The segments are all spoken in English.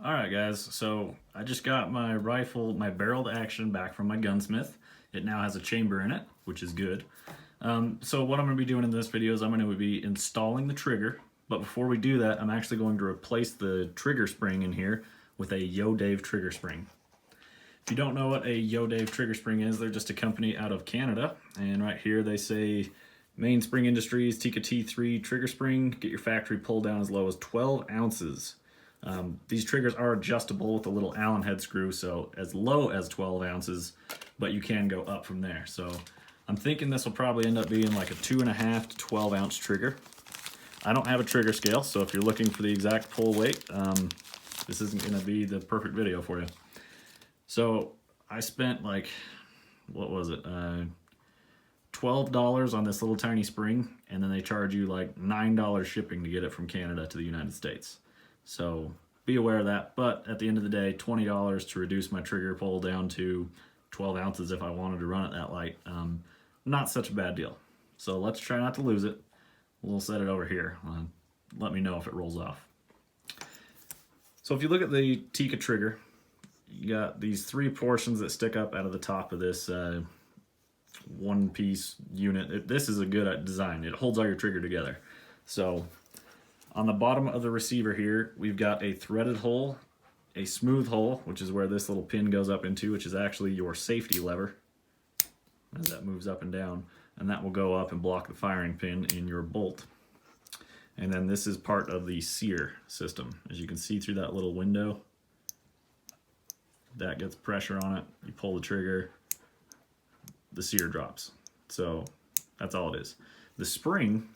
Alright guys, so I just got my rifle, my barreled action back from my gunsmith. It now has a chamber in it, which is good. So what I'm going to be doing in this video is I'm going to be installing the trigger, but before we do that, I'm actually going to replace the trigger spring in here with a Yo-Dave trigger spring. If you don't know what a Yo-Dave trigger spring is, they're just a company out of Canada, and right here they say Mainspring Industries Tikka T3 trigger spring, get your factory pull down as low as 12 ounces. These triggers are adjustable with a little Allen head screw, so as low as 12 ounces, but you can go up from there. So I'm thinking this will probably end up being like a 2.5 to 12 ounce trigger. I don't have a trigger scale, so if you're looking for the exact pull weight, this isn't going to be the perfect video for you. So I spent like, what was it, $12 on this little tiny spring, and then they charge you like $9 shipping to get it from Canada to the United States. So be aware of that, but at the end of the day, $20 to reduce my trigger pull down to 12 ounces if I wanted to run it that light. Not such a bad deal. So let's try not to lose it. We'll set it over here. Let me know if it rolls off. So if you look at the Tikka trigger, you got these three portions that stick up out of the top of this one-piece unit. This is a good design. It holds all your trigger together. So on the bottom of the receiver here, we've got a threaded hole, a smooth hole, which is where this little pin goes up into, which is actually your safety lever as that moves up and down, and that will go up and block the firing pin in your bolt. And then this is part of the sear system. As you can see through that little window, that gets pressure on it, you pull the trigger, the sear drops. So that's all it is. The spring,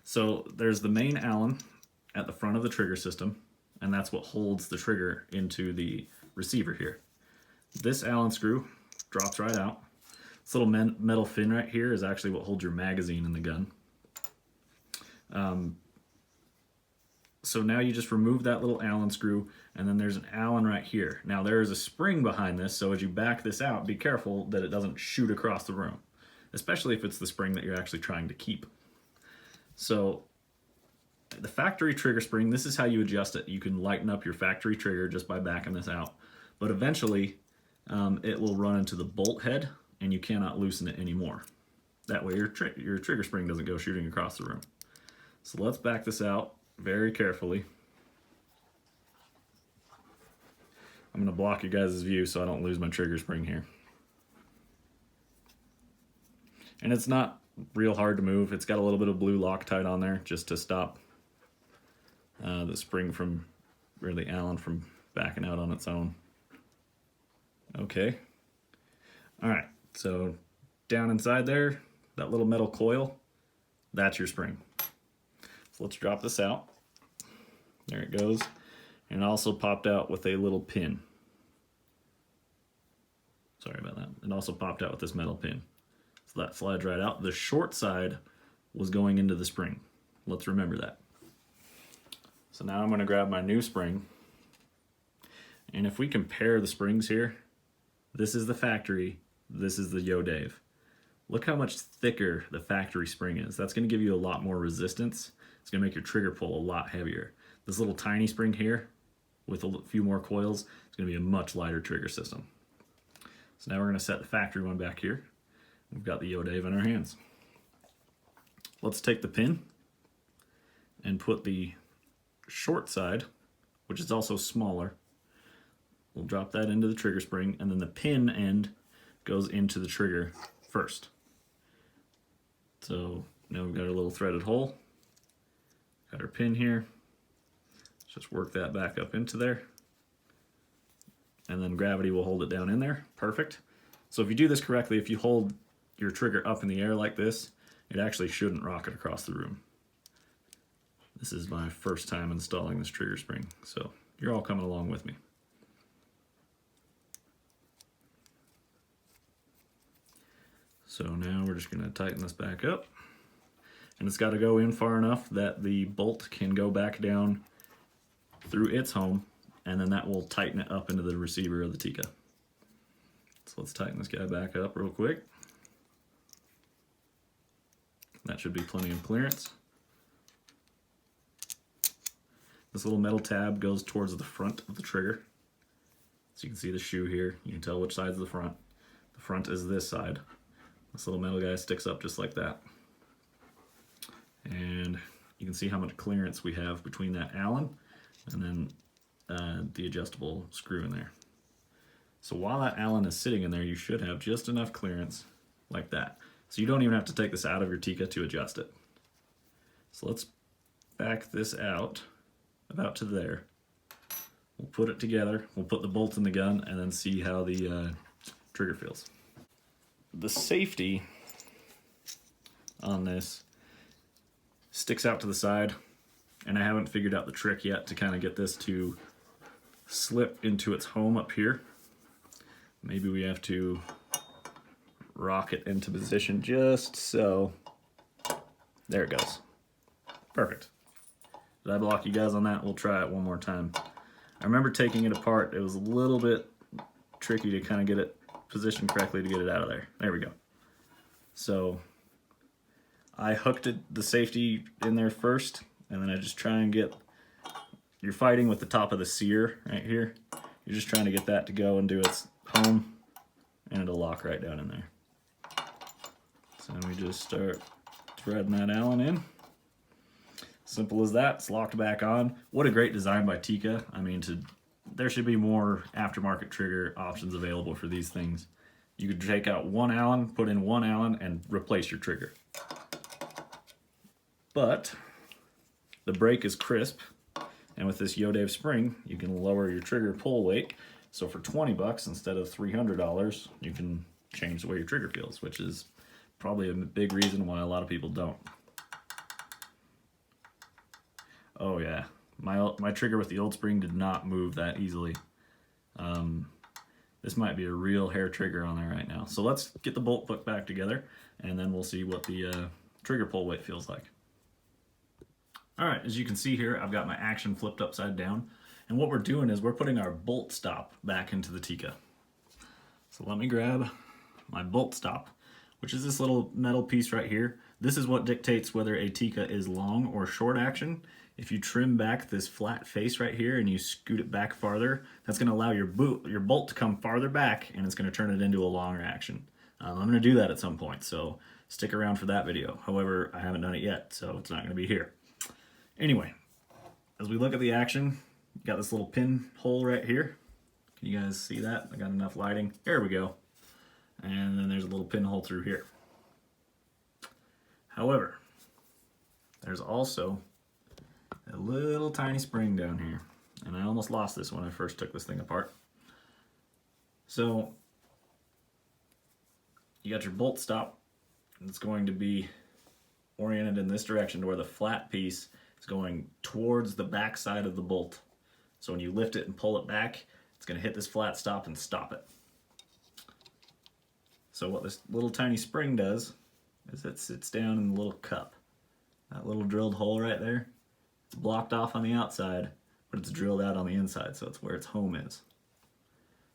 so there's the main Allen at the front of the trigger system, and that's what holds the trigger into the receiver here. This Allen screw drops right out. This little metal fin right here is actually what holds your magazine in the gun. So now you just remove that little Allen screw, and then there's an Allen right here. Now there is a spring behind this, so as you back this out, be careful that it doesn't shoot across the room, especially if it's the spring that you're actually trying to keep. So the factory trigger spring, this is how you adjust it. You can lighten up your factory trigger just by backing this out, but eventually it will run into the bolt head and you cannot loosen it anymore. That way your trigger spring doesn't go shooting across the room. So let's back this out very carefully. I'm going to block you guys' view so I don't lose my trigger spring here. And it's not real hard to move. It's got a little bit of blue Loctite on there just to stop the spring from, or the Allen from backing out on its own. Okay. Alright, so down inside there, that little metal coil, that's your spring. So let's drop this out. There it goes. And it also popped out with a little pin. Sorry about that. It also popped out with this metal pin. So that slides right out. The short side was going into the spring. Let's remember that. So now I'm going to grab my new spring. And if we compare the springs here, this is the factory, this is the Yo-Dave. Look how much thicker the factory spring is. That's going to give you a lot more resistance. It's going to make your trigger pull a lot heavier. This little tiny spring here with a few more coils, it's going to be a much lighter trigger system. So now we're going to set the factory one back here. We've got the Yo-Dave in our hands. Let's take the pin and put the short side, which is also smaller. We'll drop that into the trigger spring, and then the pin end goes into the trigger first. So now we've got our little threaded hole. Got our pin here. Let's just work that back up into there. And then gravity will hold it down in there. Perfect. So if you do this correctly, if you hold your trigger up in the air like this, it actually shouldn't rocket across the room. This is my first time installing this trigger spring, so you're all coming along with me. So now we're just going to tighten this back up. And it's got to go in far enough that the bolt can go back down through its home, and then that will tighten it up into the receiver of the Tikka. So let's tighten this guy back up real quick. That should be plenty of clearance. This little metal tab goes towards the front of the trigger. So you can see the shoe here. You can tell which side's the front. The front is this side. This little metal guy sticks up just like that. And you can see how much clearance we have between that Allen and then the adjustable screw in there. So while that Allen is sitting in there, you should have just enough clearance like that. So you don't even have to take this out of your Tikka to adjust it. So let's back this out about to there. We'll put it together, we'll put the bolt in the gun, and then see how the trigger feels. The safety on this sticks out to the side, and I haven't figured out the trick yet to kind of get this to slip into its home up here. Maybe we have to rock it into position just so. There it goes. Perfect. Did I block you guys on that? We'll try it one more time. I remember taking it apart. It was a little bit tricky to kind of get it positioned correctly to get it out of there. There we go. So I hooked the safety in there first, and then I just try and get, you're fighting with the top of the sear right here. You're just trying to get that to go and do its home, and it'll lock right down in there. So we just start threading that Allen in. Simple as that. It's locked back on. What a great design by Tikka. I mean, there should be more aftermarket trigger options available for these things. You could take out one Allen, put in one Allen, and replace your trigger. But the brake is crisp, and with this Yodave spring, you can lower your trigger pull weight. So for 20 bucks instead of $300, you can change the way your trigger feels, which is probably a big reason why a lot of people don't. Oh yeah, my trigger with the old spring did not move that easily. This might be a real hair trigger on there right now. So let's get the bolt put back together, and then we'll see what the trigger pull weight feels like. All right, as you can see here, I've got my action flipped upside down, and what we're doing is we're putting our bolt stop back into the Tikka. So let me grab my bolt stop, which is this little metal piece right here. This is what dictates whether a Tikka is long or short action. If you trim back this flat face right here and you scoot it back farther, that's going to allow your bolt to come farther back, and it's going to turn it into a longer action. I'm going to do that at some point, so stick around for that video. However, I haven't done it yet, so it's not going to be here. Anyway, as we look at the action, you got this little pin hole right here. Can you guys see that? I got enough lighting. There we go. And then there's a little pinhole through here. However, there's also a little tiny spring down here, and I almost lost this when I first took this thing apart. So you got your bolt stop, and it's going to be oriented in this direction to where the flat piece is going towards the back side of the bolt. So when you lift it and pull it back, it's going to hit this flat stop and stop it. So what this little tiny spring does is it sits down in the little cup. That little drilled hole right there, it's blocked off on the outside, but it's drilled out on the inside, so it's where its home is.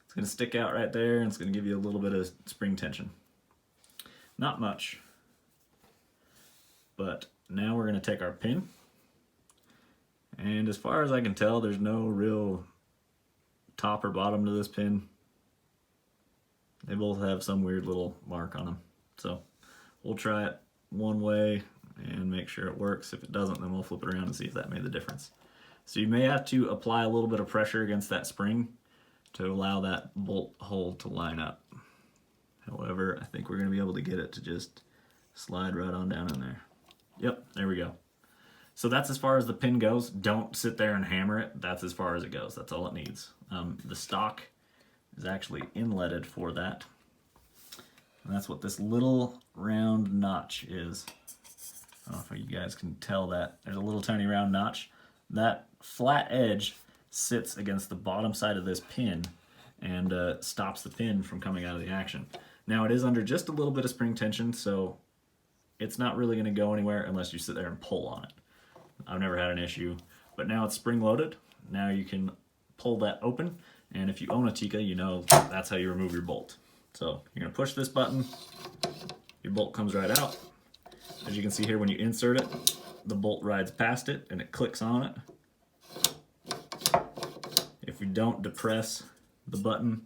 It's going to stick out right there, and it's going to give you a little bit of spring tension. Not much. But now we're going to take our pin, and as far as I can tell, there's no real top or bottom to this pin. They both have some weird little mark on them. So we'll try it one way and make sure it works. If it doesn't, then we'll flip it around and see if that made the difference. So you may have to apply a little bit of pressure against that spring to allow that bolt hole to line up. However, I think we're going to be able to get it to just slide right on down in there. Yep, there we go. So that's as far as the pin goes. Don't sit there and hammer it. That's as far as it goes. That's all it needs. The stock is actually inletted for that. And that's what this little round notch is. I don't know if you guys can tell that. There's a little tiny round notch. That flat edge sits against the bottom side of this pin and stops the pin from coming out of the action. Now it is under just a little bit of spring tension, so it's not really going to go anywhere unless you sit there and pull on it. I've never had an issue, but now it's spring loaded. Now you can pull that open, and if you own a Tikka, you know that's how you remove your bolt. So you're going to push this button, your bolt comes right out. As you can see here, when you insert it, the bolt rides past it and it clicks on it. If we don't depress the button,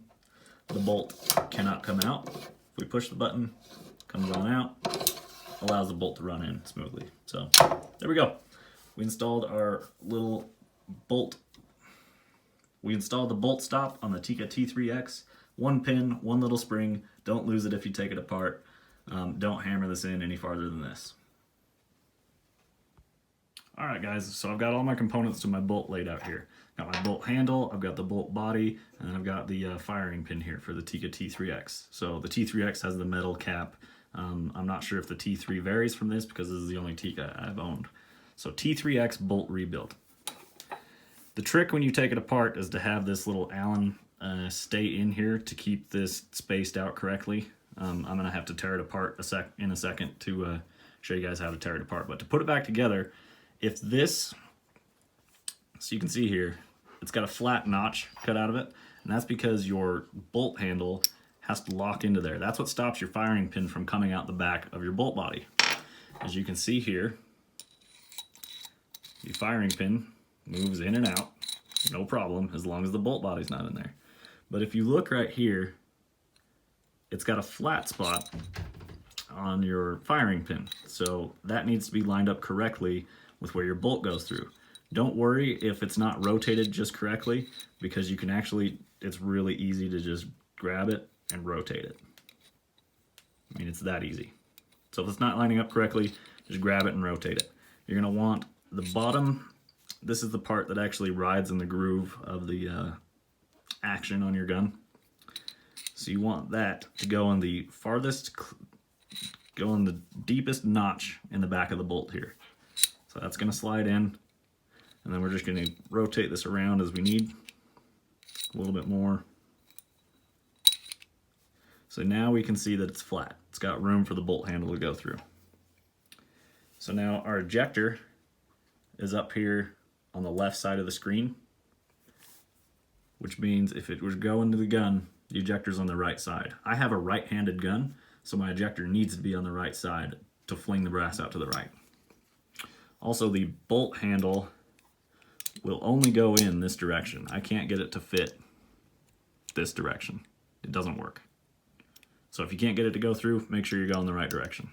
the bolt cannot come out. If we push the button, it comes on out, allows the bolt to run in smoothly. So there we go. We installed our little bolt. We installed the bolt stop on the Tikka T3x. One pin, one little spring. Don't lose it if you take it apart. Don't hammer this in any farther than this. Alright guys, so I've got all my components to my bolt laid out here. Got my bolt handle, I've got the bolt body, and then I've got the firing pin here for the Tikka T3x. So the T3x has the metal cap. I'm not sure if the T3 varies from this because this is the only Tikka I've owned. So T3x bolt rebuild. The trick when you take it apart is to have this little Allen stay in here to keep this spaced out correctly. I'm going to have to tear it apart in a second to show you guys how to tear it apart. But to put it back together, if this, so you can see here, it's got a flat notch cut out of it, and that's because your bolt handle has to lock into there. That's what stops your firing pin from coming out the back of your bolt body. As you can see here, the firing pin moves in and out, no problem, as long as the bolt body's not in there. But if you look right here, it's got a flat spot on your firing pin, so that needs to be lined up correctly with where your bolt goes through. Don't worry if it's not rotated just correctly, because you can actually, it's really easy to just grab it and rotate it. I mean, it's that easy. So if it's not lining up correctly, just grab it and rotate it. You're going to want the bottom, this is the part that actually rides in the groove of the action on your gun. So you want that to go on the farthest, go on the deepest notch in the back of the bolt here. So that's going to slide in, and then we're just going to rotate this around as we need, a little bit more. So now we can see that it's flat. It's got room for the bolt handle to go through. So now our ejector is up here on the left side of the screen, which means if it was going to the gun, the ejector's on the right side. I have a right-handed gun, so my ejector needs to be on the right side to fling the brass out to the right. Also, the bolt handle will only go in this direction. I can't get it to fit this direction. It doesn't work. So if you can't get it to go through, make sure you're going the right direction.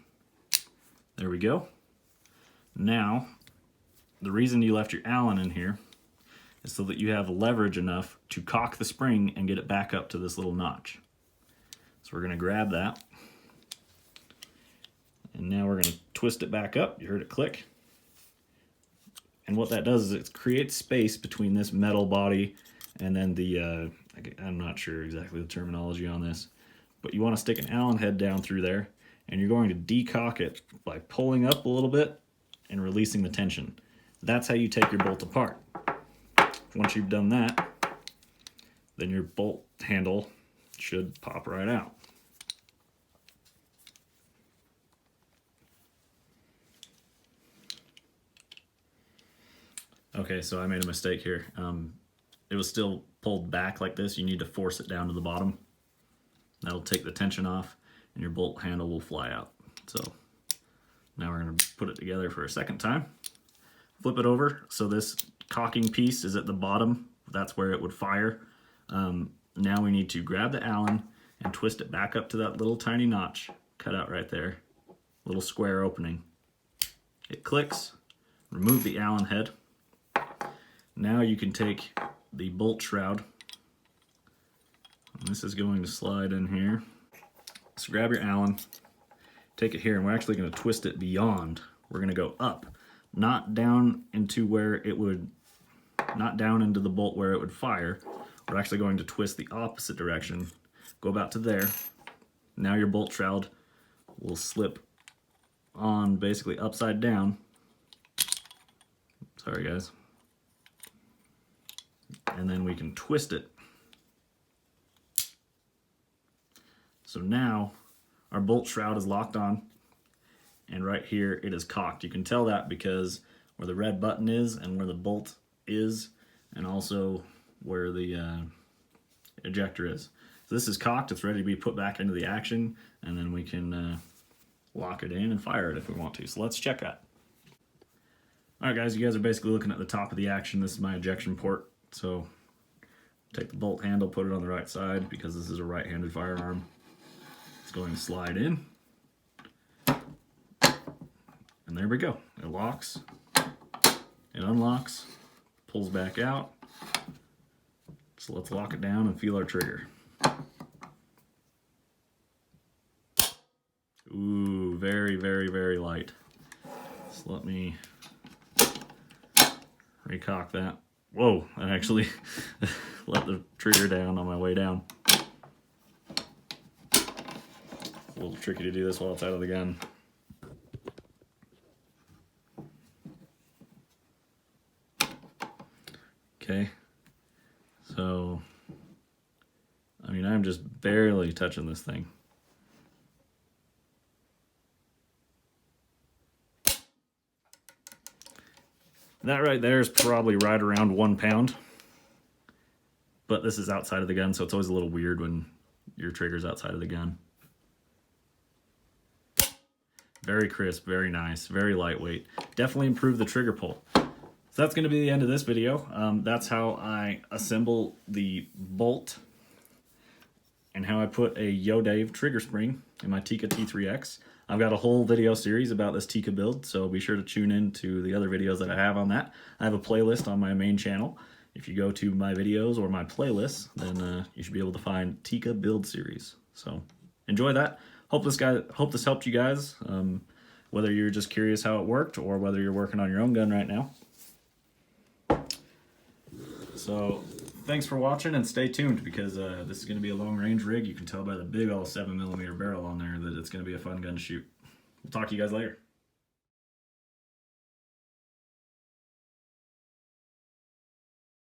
There we go. Now, the reason you left your Allen in here is so that you have leverage enough to cock the spring and get it back up to this little notch. So we're going to grab that. And now we're going to twist it back up. You heard it click. And what that does is it creates space between this metal body and then the, I'm not sure exactly the terminology on this, but you want to stick an Allen head down through there, and you're going to decock it by pulling up a little bit and releasing the tension. That's how you take your bolt apart. Once you've done that, then your bolt handle should pop right out. Okay, so I made a mistake here. It was still pulled back like this. You need to force it down to the bottom. That'll take the tension off, and your bolt handle will fly out. So now we're going to put it together for a second time. Flip it over so this cocking piece is at the bottom. That's where it would fire. Now we need to grab the Allen and twist it back up to that little tiny notch cut out right there. Little square opening. It clicks. Remove the Allen head. Now you can take the bolt shroud. And this is going to slide in here. So grab your Allen, take it here, and we're actually going to twist it beyond. We're going to go up, not down into where it would, not down into the bolt where it would fire. We're actually going to twist the opposite direction. Go about to there. Now your bolt shroud will slip on basically upside down. Sorry guys. And then we can twist it. So now our bolt shroud is locked on, and right here it is cocked. You can tell that because where the red button is and where the bolt is, and also where the ejector is. So this is cocked, it's ready to be put back into the action, and then we can lock it in and fire it if we want to. So let's check that. Alright guys, you guys are basically looking at the top of the action. This is my ejection port. So Take the bolt handle, put it on the right side because this is a right-handed firearm. It's going to slide in. And there we go. It locks, it unlocks, pulls back out. So let's lock it down and feel our trigger. Ooh, very, very, very light. So let me recock that. Whoa, I actually let the trigger down on my way down. A little tricky to do this while it's out of the gun. Okay, so, I mean, I'm just barely touching this thing. That right there is probably right around 1 pound, but this is outside of the gun, so it's always a little weird when your trigger's outside of the gun. Very crisp, very nice, very lightweight. Definitely improved the trigger pull. So that's going to be the end of this video. That's how I assemble the bolt and how I put a Yo-Dave trigger spring in my Tikka T3x. I've got a whole video series about this Tikka build, so be sure to tune in to the other videos that I have on that. I have a playlist on my main channel. If you go to my videos or my playlists, then you should be able to find Tikka build series. So enjoy that. Hope this helped you guys, whether you're just curious how it worked or whether you're working on your own gun right now. So thanks for watching and stay tuned because this is going to be a long range rig. You can tell by the big old 7mm barrel on there that it's going to be a fun gun to shoot. We'll talk to you guys later.